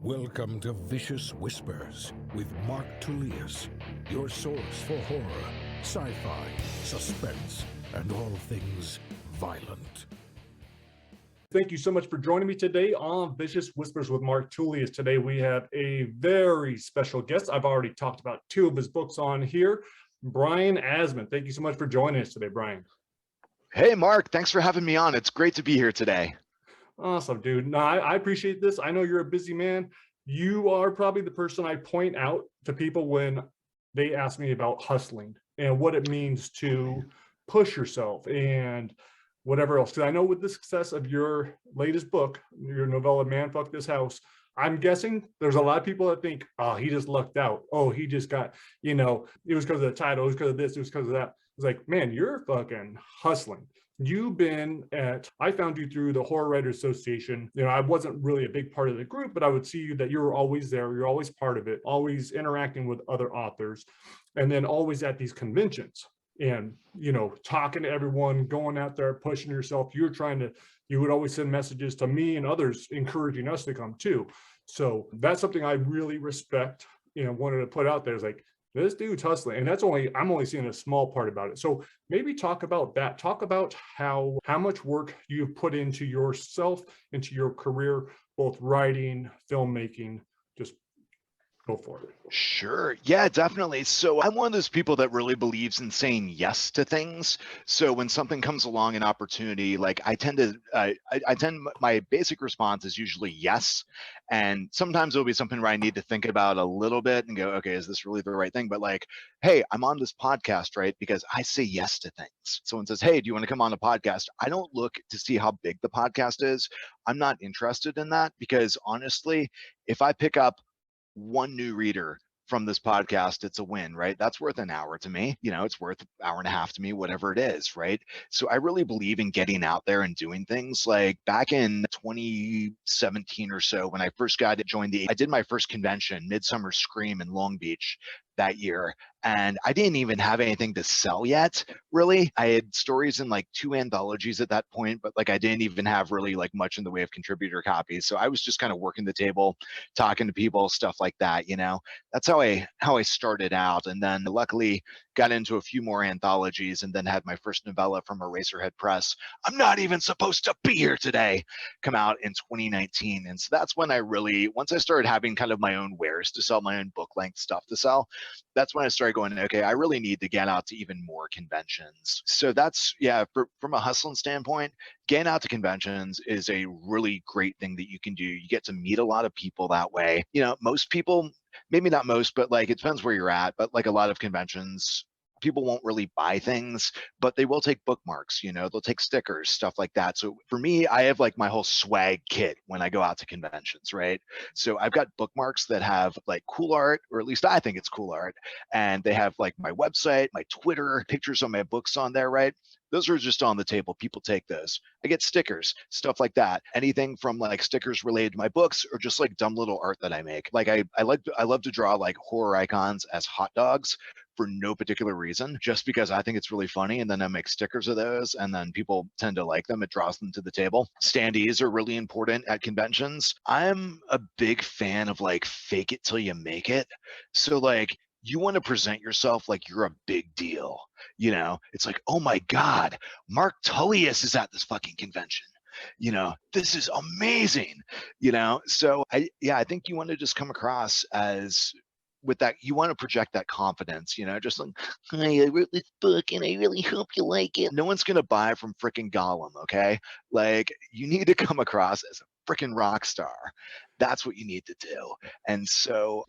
Welcome to Vicious Whispers with Mark Tullius, your source for horror, sci-fi, suspense, and all things violent. Thank you so much for joining me today on Vicious Whispers with Mark Tullius. Today we have a very special guest. I've already talked about two of his books on here. Brian Asman. Thank you so much for joining us today, Brian. Hey, Mark. Thanks for having me on. It's great to be here today. Awesome, dude. No, I appreciate this. I know you're a busy man. You are probably the person I point out to people when they ask me about hustling and what it means to push yourself and whatever else. Because I know with the success of your latest book, your novella, Man, Fuck This House, I'm guessing there's a lot of people that think, oh, he just lucked out. Oh, he just got, it was because of the title, it was because of this, it was because of that. It's like, man, you're fucking hustling. I found you through the Horror Writers Association. I wasn't really a big part of the group, but I would see you that you were always there. You're always part of it, always interacting with other authors, and then always at these conventions and, talking to everyone, going out there, pushing yourself. You would always send messages to me and others encouraging us to come too. So that's something I really respect, wanted to put out there is like, this dude's hustling, and I'm only seeing a small part about it. So maybe talk about that. Talk about how much work you've put into yourself, into your career, both writing, filmmaking. Just go for it. Sure. Yeah, definitely. So I'm one of those people that really believes in saying yes to things. So when something comes along, an opportunity, like my basic response is usually yes. And sometimes it'll be something where I need to think about a little bit and go, okay, is this really the right thing? But like, hey, I'm on this podcast, right? Because I say yes to things. Someone says, hey, do you want to come on a podcast? I don't look to see how big the podcast is. I'm not interested in that because honestly, if I pick up one new reader from this podcast, it's a win, right? That's worth an hour to me. It's worth an hour and a half to me, whatever it is, right? So I really believe in getting out there and doing things. Like back in 2017 or so, when I first got to join I did my first convention, Midsummer Scream in Long Beach that year. And I didn't even have anything to sell yet, really. I had stories in like 2 anthologies at that point, but like I didn't even have really like much in the way of contributor copies. So I was just kind of working the table, talking to people, stuff like that, That's how I started out. And then luckily got into a few more anthologies and then had my first novella from Eraserhead Press, I'm Not Even Supposed to Be Here Today, come out in 2019. And so that's when once I started having kind of my own wares to sell, my own book length stuff to sell, that's when I started going, okay, I really need to get out to even more conventions. So that's, from a hustling standpoint, getting out to conventions is a really great thing that you can do. You get to meet a lot of people that way. Most people, maybe not most, but like it depends where you're at, but like a lot of conventions, people won't really buy things, but they will take bookmarks, they'll take stickers, stuff like that. So for me, I have like my whole swag kit when I go out to conventions, right? So I've got bookmarks that have like cool art, or at least I think it's cool art. And they have like my website, my Twitter, pictures of my books on there, right? Those are just on the table. People take those. I get stickers, stuff like that. Anything from like stickers related to my books or just like dumb little art that I make. Like I love to draw like horror icons as hot dogs for no particular reason, just because I think it's really funny. And then I make stickers of those and then people tend to like them. It draws them to the table. Standees are really important at conventions. I'm a big fan of like fake it till you make it. So like, you want to present yourself like you're a big deal. It's like, oh my God, Mark Tullius is at this fucking convention. This is amazing. So I think you want to just come across as with that, you want to project that confidence, just like, hi, I wrote this book and I really hope you like it. No one's going to buy from freaking Gollum, okay? Like, you need to come across as a freaking rock star. That's what you need to do. And so,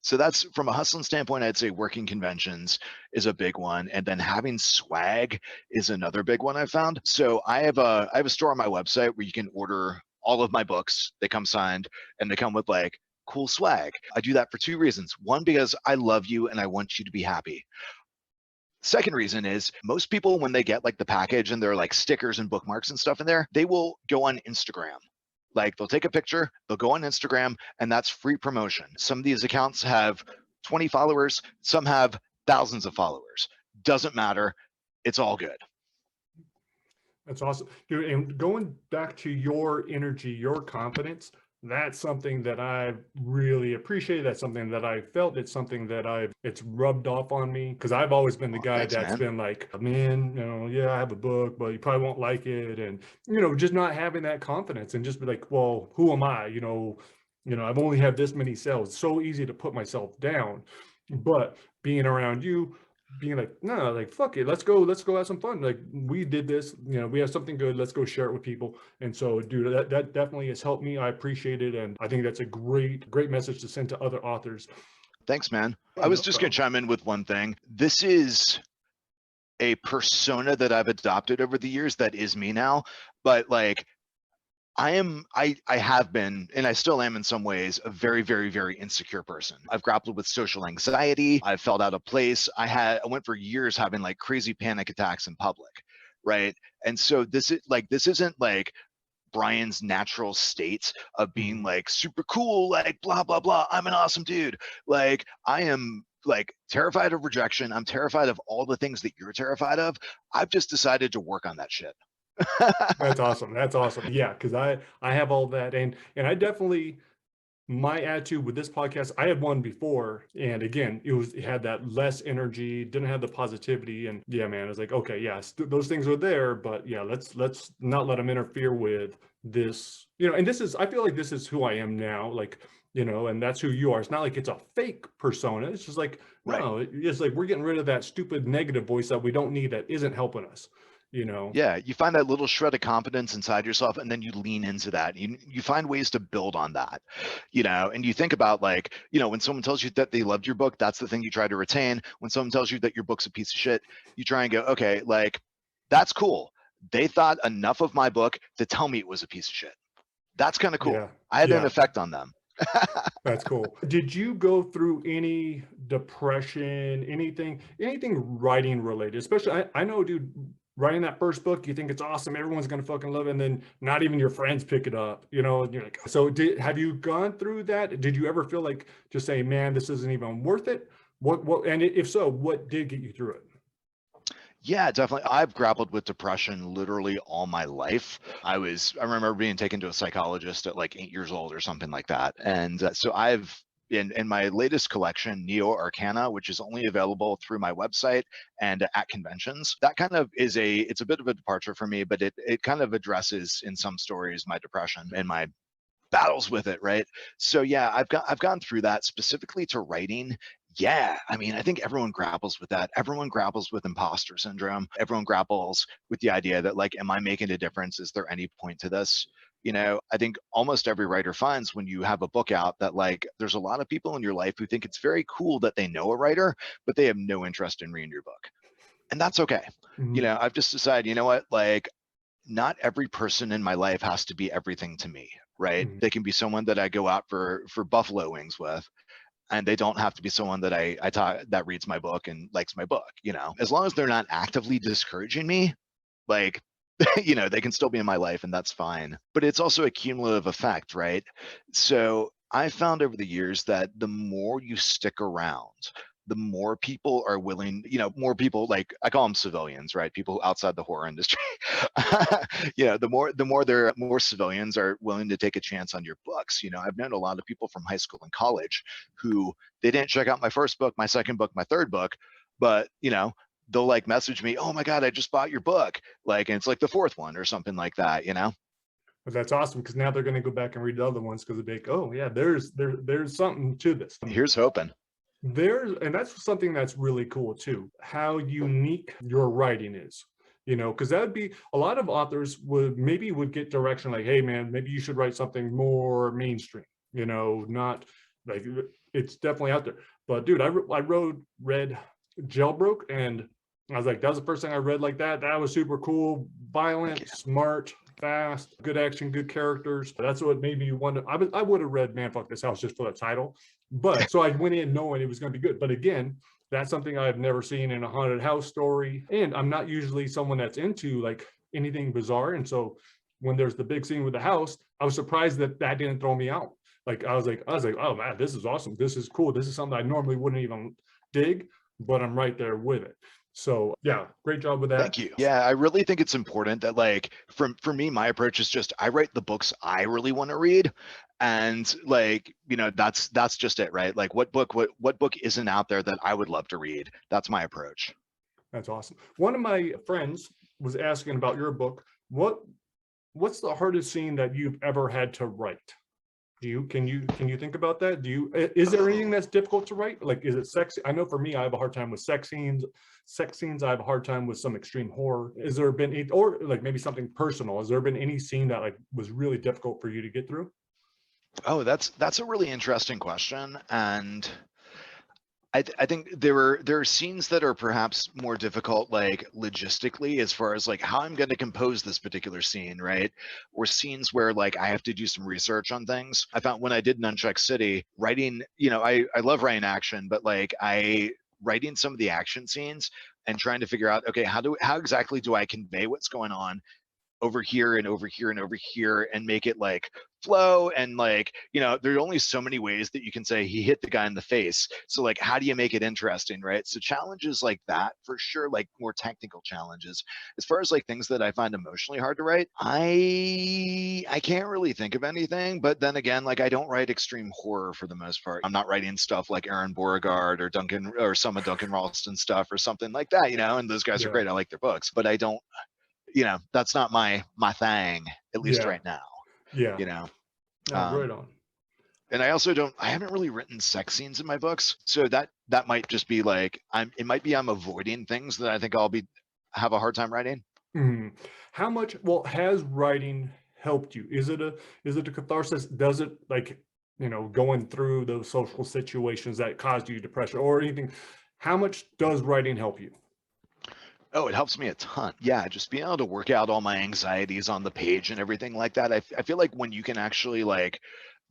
so that's from a hustling standpoint, I'd say working conventions is a big one. And then having swag is another big one I found. So I have a store on my website where you can order all of my books. They come signed and they come with like cool swag. I do that for 2 reasons. One, because I love you and I want you to be happy. Second reason is most people, when they get like the package and there are like stickers and bookmarks and stuff in there, they will go on Instagram. Like they'll take a picture, they'll go on Instagram, and that's free promotion. Some of these accounts have 20 followers, some have thousands of followers. Doesn't matter. It's all good. That's awesome. Dude, and going back to your energy, your confidence, That's something that I really appreciate. That's something that I felt. It's something that it's rubbed off on me, because I've always been the Oh, guy thanks, that's man. been like, man, yeah, I have a book, but you probably won't like it. And, just not having that confidence and just be like, well, who am I? I've only had this many sales. It's so easy to put myself down. But being around you, being like, no, like, fuck it, let's go have some fun. Like, we did this, we have something good, let's go share it with people. And so, dude, that definitely has helped me. I appreciate it, and I think that's a great message to send to other authors. Thanks, man. Yeah, I was no just going problem. to chime in with one thing. This is a persona that I've adopted over the years that is me now, but like I have been, and I still am in some ways, a very, very, very insecure person. I've grappled with social anxiety. I've felt out of place. I went for years having like crazy panic attacks in public, right? And so this isn't like Brian's natural state of being Mhm. like super cool, like blah blah blah. I'm an awesome dude. Like I am like terrified of rejection. I'm terrified of all the things that you're terrified of. I've just decided to work on that shit. That's awesome. That's awesome. Yeah, because I have all that, and I definitely, my attitude with this podcast, I had one before, and again, it had that less energy, didn't have the positivity, and yeah, man, I was like, okay, yes, those things are there, but yeah, let's not let them interfere with this, and this is, I feel like this is who I am now, like, and that's who you are. It's not like it's a fake persona. It's just like, Right. no, it's like we're getting rid of that stupid negative voice that we don't need, that isn't helping us, you know. Yeah, you find that little shred of confidence inside yourself, and then you lean into that. You find ways to build on that, and you think about like, when someone tells you that they loved your book, that's the thing you try to retain. When someone tells you that your book's a piece of shit, you try and go, okay, like that's cool. They thought enough of my book to tell me it was a piece of shit. That's kind of Yeah, cool. I had an yeah. effect on them. That's cool. Did you go through any depression, anything writing related? Especially, I know, dude, writing that first book, you think it's awesome, everyone's gonna fucking love it, and then not even your friends pick it up, and you're like, so have you gone through that? Did you ever feel like just saying, man, this isn't even worth it? And if so, what did get you through it? Yeah, definitely. I've grappled with depression literally all my life. I remember being taken to a psychologist at like 8 years old or something like that. And so I've, in my latest collection, Neo Arcana, which is only available through my website and at conventions, that kind of it's a bit of a departure for me, but it kind of addresses in some stories my depression and my battles with it, right? So yeah, I've gone through that specifically to writing. Yeah, I mean, I think everyone grapples with that. Everyone grapples with imposter syndrome. Everyone grapples with the idea that like, am I making a difference? Is there any point to this? I think almost every writer finds when you have a book out that like there's a lot of people in your life who think it's very cool that they know a writer, but they have no interest in reading your book. And that's okay. Mhm, I've just decided, you know what, like not every person in my life has to be everything to me, right? mhm. They can be someone that I go out for buffalo wings with, and they don't have to be someone that I talk that reads my book and likes my book. As long as they're not actively discouraging me, like they can still be in my life, and that's fine. But it's also a cumulative effect, right? So I found over the years that the more you stick around, the more people are willing, more people, like I call them civilians, right? People outside the horror industry. The more civilians are willing to take a chance on your books. I've known a lot of people from high school and college who they didn't check out my first book, my second book, my third book, but they'll like message me, oh my God, I just bought your book. Like, and it's like the fourth one or something like that. But that's awesome, because now they're going to go back and read the other ones, because they're like, oh yeah, there's something to this. Here's hoping. And that's something that's really cool too, how unique your writing is. Because that would be, a lot of authors would get direction like, hey man, maybe you should write something more mainstream, not like, it's definitely out there. But dude, read Jailbroke, and I was like, that was the first thing I read like that. That was super cool, Thank you. violent, smart, fast, good action, good characters. That's what made me want to. I would have read Man Fuck This House just for the title, but so I went in knowing it was going to be good. But again, that's something I've never seen in a haunted house story, and I'm not usually someone that's into like anything bizarre. And so when there's the big scene with the house, I was surprised that didn't throw me out. Like I was like, oh man, this is awesome. This is cool. This is something I normally wouldn't even dig, but I'm right there with it. So yeah, great job with that. Thank you. Yeah, I really think it's important that like for me, my approach is just I write the books I really want to read. And like, that's just it, right? Like what book isn't out there that I would love to read? That's my approach. That's awesome. One of my friends was asking about your book. What's the hardest scene that you've ever had to write? Can you think about that? Is there anything that's difficult to write? Like, is it sex? I know for me, I have a hard time with sex scenes. I have a hard time with some extreme horror. Is there been any, or like maybe something personal? Has there been any scene that like was really difficult for you to get through? Oh, that's a really interesting question. And I think there are scenes that are perhaps more difficult, like logistically, as far as like how I'm going to compose this particular scene, right? Or scenes where like I have to do some research on things. I found when I did Nunchuck City, writing, I love writing action, but like writing some of the action scenes and trying to figure out, okay, how exactly do I convey what's going on over here and over here and over here and make it like flow, and like there are only so many ways that you can say he hit the guy in the face, so like how do you make it interesting, right? So challenges like that for sure, like more technical challenges. As far as like things that I find emotionally hard to write, I can't really think of anything, but then again, like I don't write extreme horror for the most part. I'm not writing stuff like Aaron Beauregard or some of Duncan Ralston stuff or something like that, and those guys are Yeah. great, I like their books, but I don't, that's not my thing, at least Yeah. right now. Yeah. you know Right um on. and I haven't really written sex scenes in my books, so that might just be like I'm avoiding things that I think have a hard time writing. Mhm. How much, well, has writing helped you? Is it a catharsis? Does it like, going through those social situations that caused you depression or anything? How much does writing help you? Oh, it helps me a ton. Yeah, just being able to work out all my anxieties on the page and everything like that. I feel like when you can actually like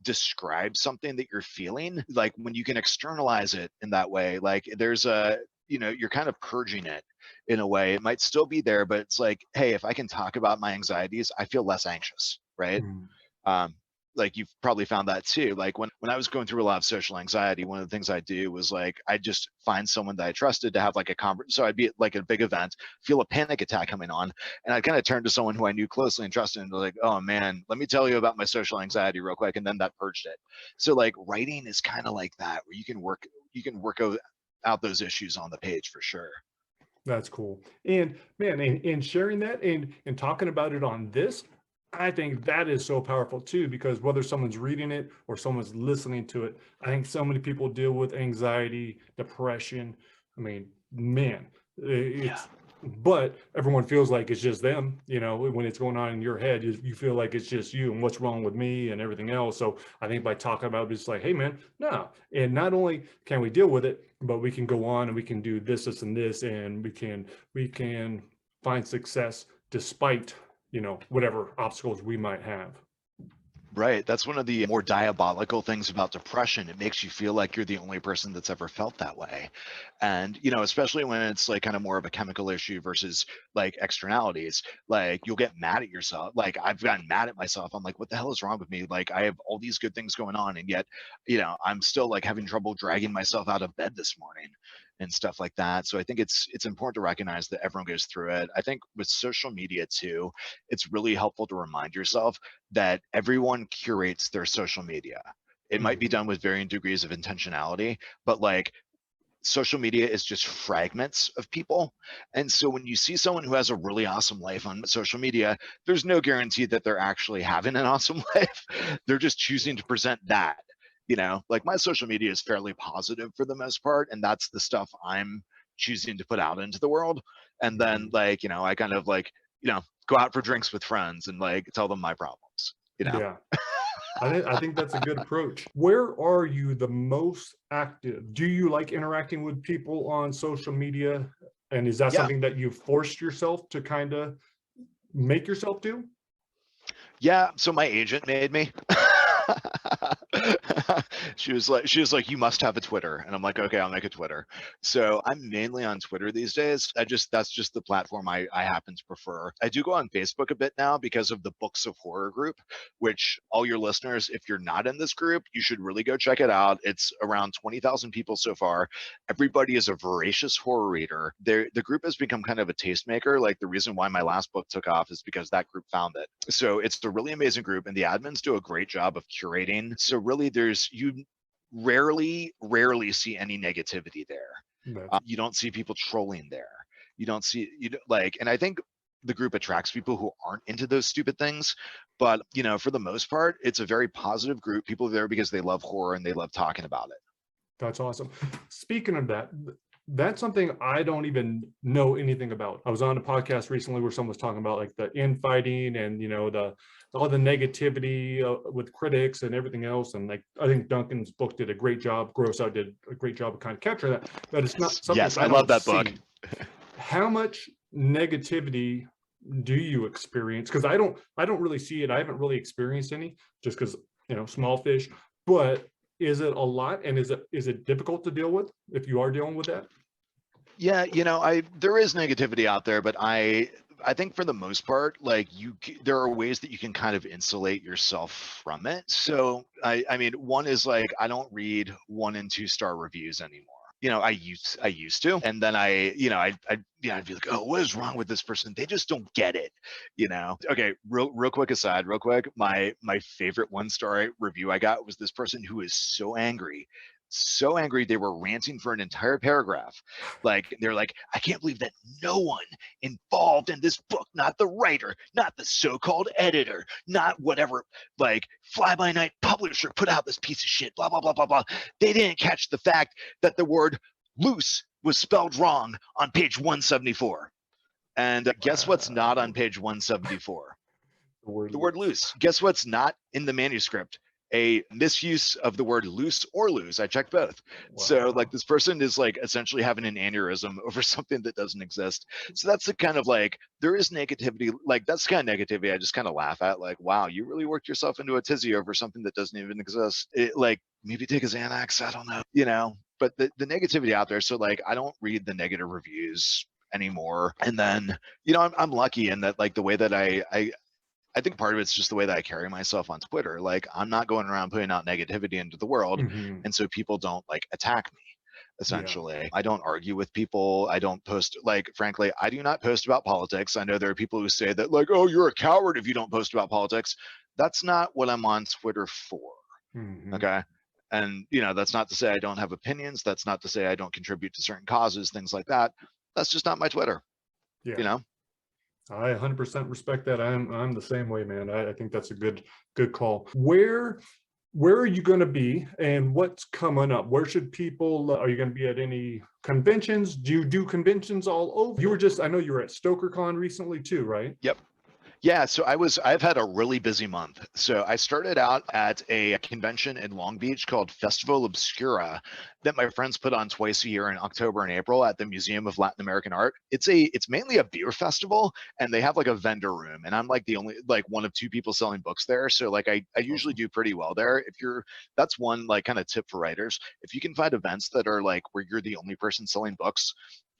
describe something that you're feeling, like when you can externalize it in that way, like there's you're kind of purging it in a way. It might still be there, but it's like, hey, if I can talk about my anxieties, I feel less anxious, right? Mm. um, like you've probably found that too. Like when I was going through a lot of social anxiety, one of the things I do was like I just find someone that I trusted to have like a conversation. So I'd be at like a big event, feel a panic attack coming on, and I'd kind of turn to someone who I knew closely and trusted, and be like, "Oh man, let me tell you about my social anxiety real quick," and then that purged it. So like writing is kind of like that, where you can work out those issues on the page for sure. That's cool. And man, and sharing that and talking about it on this, I think that is so powerful too, because whether someone's reading it or someone's listening to it, I think so many people deal with anxiety, depression. I mean, man, Yeah. it's, but everyone feels like it's just them, when it's going on in your head, you feel like it's just you and what's wrong with me and everything else. So I think by talking about it, it's like, hey man, no. And not only can we deal with it, but we can go on and we can do this and this, and we can find success despite whatever obstacles we might have. Right. That's one of the more diabolical things about depression. It makes you feel like you're the only person that's ever felt that way. And, especially when it's like kind of more of a chemical issue versus like externalities, like you'll get mad at yourself. Like I've gotten mad at myself. I'm like, what the hell is wrong with me? Like I have all these good things going on. And yet, I'm still like having trouble dragging myself out of bed this morning and stuff like that. So I think it's important to recognize that everyone goes through it. I think with social media too, it's really helpful to remind yourself that everyone curates their social media. It might be Mhm. done with varying degrees of intentionality, but like social media is just fragments of people. And so when you see someone who has a really awesome life on social media, there's no guarantee that they're actually having an awesome life. They're just choosing to present that. Like my social media is fairly positive for the most part, and that's the stuff I'm choosing to put out into the world. And then Mhm. like, I kind of like, go out for drinks with friends and like tell them my problems. Yeah. I think that's a good approach. Where are you the most active? Do you like interacting with people on social media? And is that Yeah. something that you forced yourself to kind of make yourself do? Yeah, so my agent made me. She was like, you must have a Twitter. And I'm like, okay, I'll make a Twitter. So I'm mainly on Twitter these days. That's just the platform I happen to prefer. I do go on Facebook a bit now because of the Books of Horror group, which all your listeners, if you're not in this group, you should really go check it out. It's around 20,000 people so far. Everybody is a voracious horror reader. The group has become kind of a tastemaker. Like the reason why my last book took off is because that group found it. So it's a really amazing group, and the admins do a great job of curating. So really, you rarely see any negativity there. You don't see people trolling there. You don't see and I think the group attracts people who aren't into those stupid things. But for the most part, it's a very positive group. People are there because they love horror and they love talking about it. That's awesome. Speaking of that, that's something I don't even know anything about. I was on a podcast recently where someone was talking about like the infighting and all the negativity with critics and everything else. And like I think Duncan's book did a great job. Gross Out did a great job of kind of capturing that. But it's not something. Yes, I love that book. How much negativity do you experience? Because I don't really see it. I haven't really experienced any, just because small fish. But is it a lot, and is it difficult to deal with if you are dealing with that? Yeah, there is negativity out there, but I think for the most part, there are ways that you can kind of insulate yourself from it. So I mean, one is like I don't read 1 and 2 star reviews anymore. I used to, and then I'd be like, oh, what is wrong with this person? They just don't get it, Okay, real quick aside, my favorite 1-star review I got was this person who is so angry they were ranting for an entire paragraph. They're like, I can't believe that no one involved in this book, not the writer, not the so-called editor, not whatever fly-by-night publisher put out this piece of shit, blah blah blah blah blah, they didn't catch the fact that the word loose was spelled wrong on page 174. And guess what's not on page 174? The word loose. Guess what's not in the manuscript? A misuse of the word loose or lose. I checked both. Wow. So this person is essentially having an aneurysm over something that doesn't exist. So that's the kind of there is negativity. That's the kind of negativity I just kind of laugh at. Wow, you really worked yourself into a tizzy over something that doesn't even exist. Maybe take a Xanax. I don't know. But the negativity out there. So I don't read the negative reviews anymore. And then I'm lucky in that the way that I think part of it's just the way that I carry myself on Twitter. I'm not going around putting out negativity into the world. Mm-hmm. And so people don't attack me, essentially. Yeah. I don't argue with people. I don't post, frankly, I do not post about politics. I know there are people who say that oh, you're a coward if you don't post about politics. That's not what I'm on Twitter for. Mm-hmm. Okay. And, that's not to say I don't have opinions. That's not to say I don't contribute to certain causes, things like that. That's just not my Twitter. Yeah. I 100% respect that. I'm the same way, man. I think that's a good call. Where are you going to be, and what's coming up? Where should people? Are you going to be at any conventions? Do you do conventions all over? I know you were at StokerCon recently too, right? Yep. Yeah, so I've had a really busy month. So I started out at a convention in Long Beach called Festival Obscura that my friends put on twice a year in October and April at the Museum of Latin American Art. It's mainly a beer festival, and they have a vendor room, and I'm the only one of 2 people selling books there. So I usually do pretty well there. That's one kind of tip for writers. If you can find events that are where you're the only person selling books,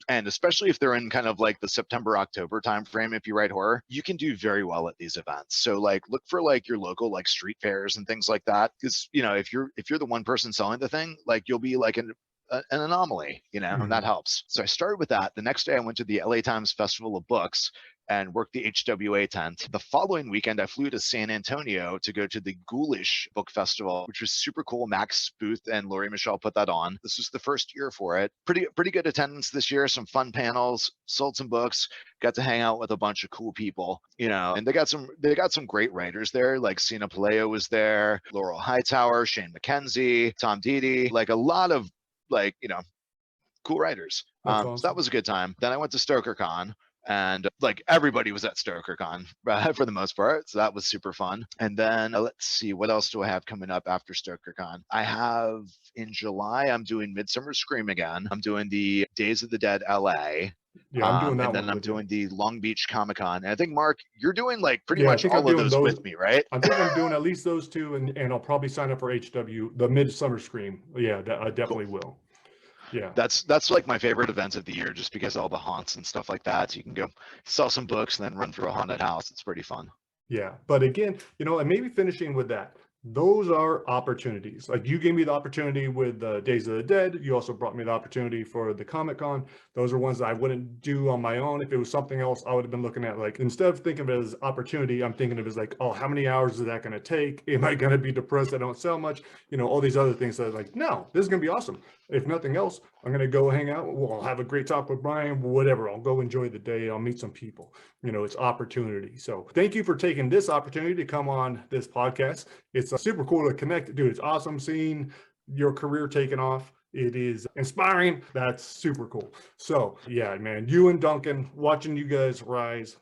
and especially if they're in kind of the September, October timeframe, if you write horror, you can do very well at these events. So look for your local street fairs and things like that. Because if you're the one person selling the thing, you'll be an anomaly, mm-hmm. and that helps. So I started with that. The next day I went to the LA Times Festival of Books and worked the HWA tent. The following weekend, I flew to San Antonio to go to the Ghoulish Book Festival, which was super cool. Max Booth and Laurie Michelle put that on. This was the first year for it. Pretty good attendance this year. Some fun panels, sold some books, got to hang out with a bunch of cool people, and they got some great writers there. Sina Paleo was there, Laurel Hightower, Shane McKenzie, Tom Dede, a lot of cool writers. Awesome. So that was a good time. Then I went to StokerCon. And everybody was at StokerCon for the most part. So that was super fun. And then let's see, what else do I have coming up after StokerCon? I have in July, I'm doing Midsummer Scream again. I'm doing the Days of the Dead LA. Yeah, I'm doing that And one then I'm with you. doing the Long Beach Comic Con. And I think, Mark, you're doing like pretty Yeah, I much think I'm all of doing those those. with me, right? I think I'm doing at least those two, and I'll probably sign up for HW, the Midsummer Scream. Yeah, I Cool. definitely will. Yeah. That's like my favorite events of the year, just because all the haunts and stuff like that. So you can go sell some books and then run through a haunted house. It's pretty fun. Yeah, but again, and maybe finishing with that, those are opportunities. Like you gave me the opportunity with Days of the Dead. You also brought me the opportunity for the Comic Con. Those are ones that I wouldn't do on my own. If it was something else, I would have been looking at like, instead of thinking of it as opportunity, I'm thinking of it as like, oh, how many hours is that going to take? Am I going to be depressed? I don't sell much. All these other things that are like, no, this is going to be awesome. If nothing else, I'm going to go hang out. Well, I'll have a great talk with Brian, whatever. I'll go enjoy the day. I'll meet some people. It's opportunity. So thank you for taking this opportunity to come on this podcast. It's super cool to connect. Dude, it's awesome seeing your career taking off. It is inspiring. That's super cool. So yeah, man, you and Duncan, watching you guys rise,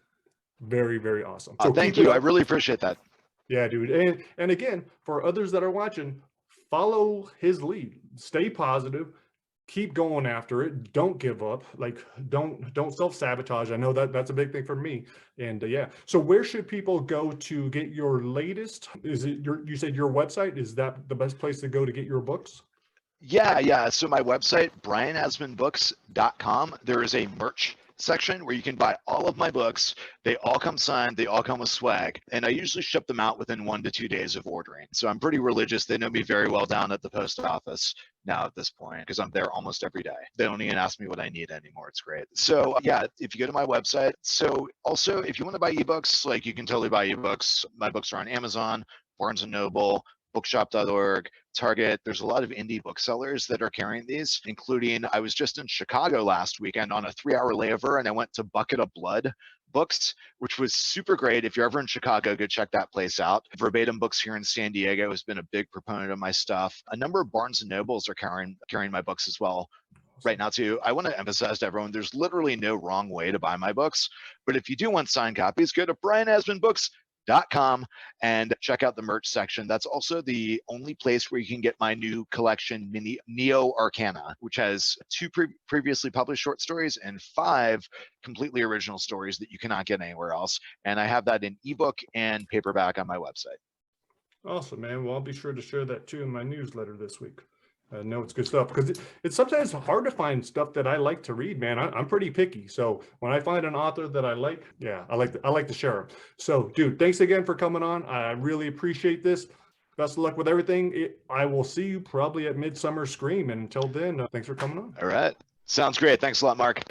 very, very awesome. So Thank keep it you. I up. really appreciate that. Yeah, dude. And again, for others that are watching, follow his lead. Stay positive. Keep going after it. Don't give up. Like don't self-sabotage. I know that's a big thing for me. And yeah. So where should people go to get your latest? Is it you said your website? Is that the best place to go to get your books? Yeah. So my website, brianasmanbooks.com, there is a merch section where you can buy all of my books. They all come signed, they all come with swag, and I usually ship them out within 1 to 2 days of ordering. So I'm pretty religious. They know me very well down at the post office now at this point, because I'm there almost every day. They don't even ask me what I need anymore. It's great. So yeah, if you go to my website. So also, if you want to buy ebooks, like you can totally buy ebooks. My books are on Amazon, Barnes and Noble, bookshop.org, Target. There's a lot of indie booksellers that are carrying these, including I was just in Chicago last weekend on a 3-hour layover, and I went to Bucket of Blood Books, which was super great. If you're ever in Chicago, go check that place out. Verbatim Books here in San Diego has been a big proponent of my stuff. A number of Barnes and Nobles are carrying my books as well right now too. I want to emphasize to everyone, there's literally no wrong way to buy my books, but if you do want signed copies, go to brianasmanbooks.com and check out the merch section. That's also the only place where you can get my new collection, Neo Arcana, which has 2 previously published short stories and 5 completely original stories that you cannot get anywhere else. And I have that in ebook and paperback on my website. Awesome, man. Well, I'll be sure to share that too in my newsletter this week. I know it's good stuff because it's sometimes hard to find stuff that I like to read, man. I'm pretty picky. So when I find an author that I like, yeah, I like to share them. So dude, thanks again for coming on. I really appreciate this. Best of luck with everything. I will see you probably at Midsummer Scream. And until then, thanks for coming on. All right. Sounds great. Thanks a lot, Mark.